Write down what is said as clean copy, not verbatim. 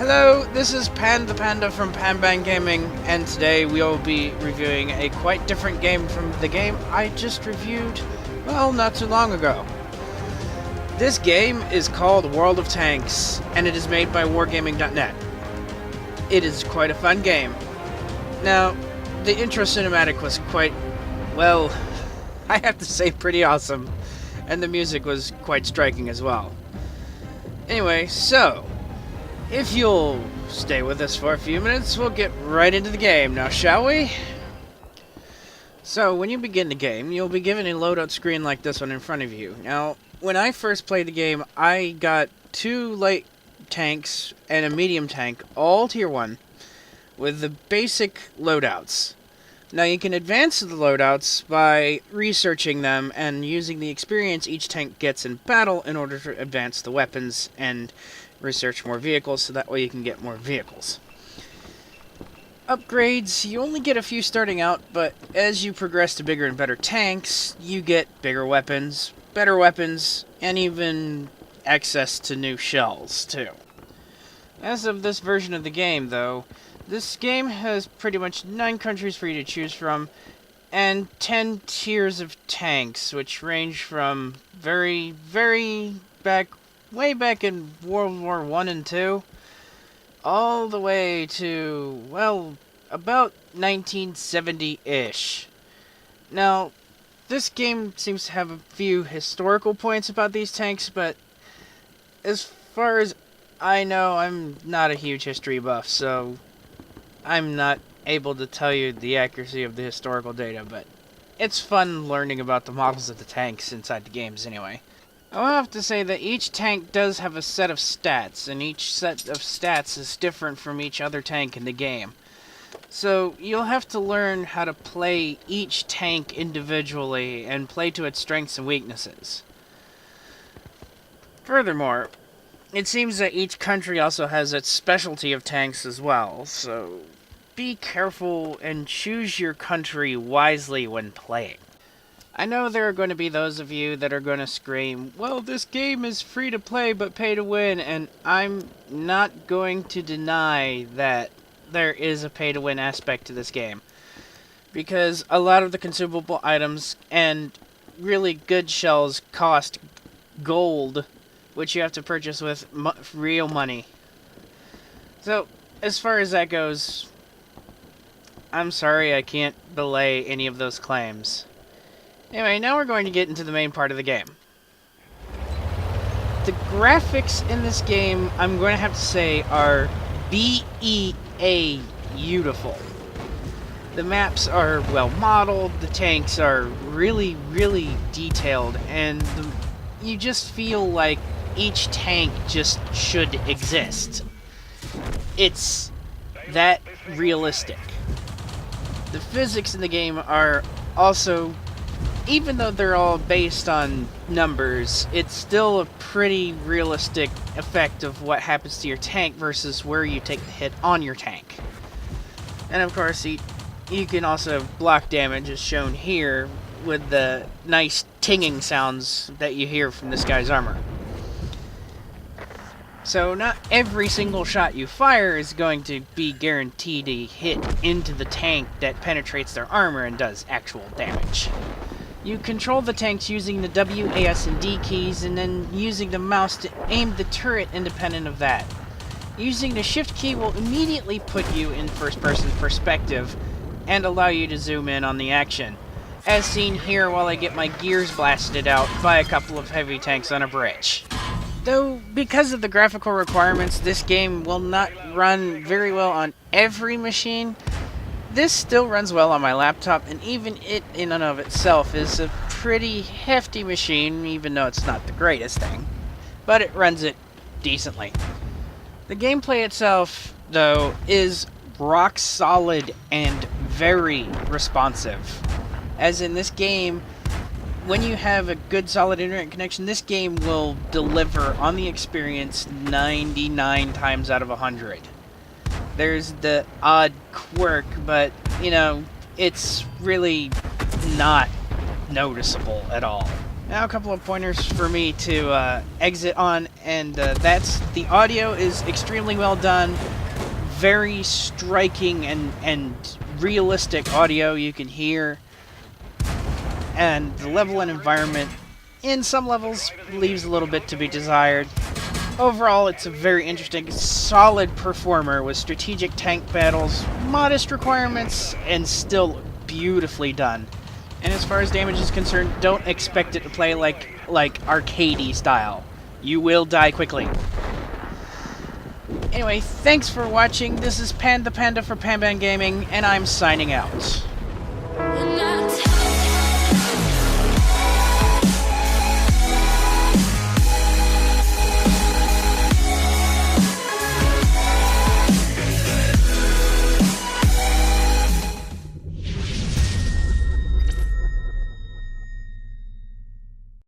Hello, this is Pan the Panda from Panbang Gaming, and today we'll be reviewing a quite different game from the game I just reviewed, well, not too long ago. This game is called World of Tanks, and it is made by Wargaming.net. It is quite a fun game. Now, the intro cinematic was quite, well, I have to say pretty awesome, and the music was quite striking as well. Anyway, so, if you'll stay with us for a few minutes, we'll get right into the game now, shall we? So, when you begin the game, you'll be given a loadout screen like this one in front of you. Now, when I first played the game, I got 2 light tanks and a medium tank, all tier 1, with the basic loadouts. Now, you can advance the loadouts by researching them and using the experience each tank gets in battle in order to advance the weapons and research more vehicles, so that way you can get more vehicles. Upgrades, you only get a few starting out, but as you progress to bigger and better tanks, you get bigger weapons, better weapons, and even access to new shells, too. As of this version of the game, though, this game has pretty much 9 countries for you to choose from, and 10 tiers of tanks, which range from way back in World War I and II, all the way to, well, about 1970-ish. Now, this game seems to have a few historical points about these tanks, but as far as I know, I'm not a huge history buff, so I'm not able to tell you the accuracy of the historical data, but it's fun learning about the models of the tanks inside the games anyway. I'll have to say that each tank does have a set of stats, and each set of stats is different from each other tank in the game. So you'll have to learn how to play each tank individually and play to its strengths and weaknesses. Furthermore, it seems that each country also has its specialty of tanks as well, so be careful and choose your country wisely when playing. I know there are going to be those of you that are going to scream, well, this game is free to play but pay to win, and I'm not going to deny that there is a pay to win aspect to this game. Because a lot of the consumable items and really good shells cost gold, which you have to purchase with real money. So, as far as that goes, I'm sorry I can't belay any of those claims. Anyway, now we're going to get into the main part of the game. The graphics in this game, I'm going to have to say, are BEA beautiful. The maps are well modeled, the tanks are really, really detailed, and you just feel like each tank just should exist. It's that realistic. The physics in the game are also, even though they're all based on numbers, it's still a pretty realistic effect of what happens to your tank versus where you take the hit on your tank. And of course, you can also block damage, as shown here, with the nice tinging sounds that you hear from this guy's armor. So not every single shot you fire is going to be guaranteed to hit into the tank that penetrates their armor and does actual damage. You control the tanks using the W, A, S, and D keys, and then using the mouse to aim the turret independent of that. Using the Shift key will immediately put you in first-person perspective and allow you to zoom in on the action, as seen here while I get my gears blasted out by a couple of heavy tanks on a bridge. Though, because of the graphical requirements, this game will not run very well on every machine. This still runs well on my laptop, and even it in and of itself is a pretty hefty machine, even though it's not the greatest thing. But it runs it decently. The gameplay itself, though, is rock solid and very responsive. As in this game, when you have a good solid internet connection, this game will deliver on the experience 99 times out of 100. There's the odd quirk, but, you know, it's really not noticeable at all. Now a couple of pointers for me to exit on, and that's the audio is extremely well done, very striking and realistic audio you can hear, and the level and environment in some levels leaves a little bit to be desired. Overall, it's a very interesting, solid performer with strategic tank battles, modest requirements, and still beautifully done. And as far as damage is concerned, don't expect it to play like arcadey style. You will die quickly. Anyway, thanks for watching. This is Panda for Panban Gaming, and I'm signing out.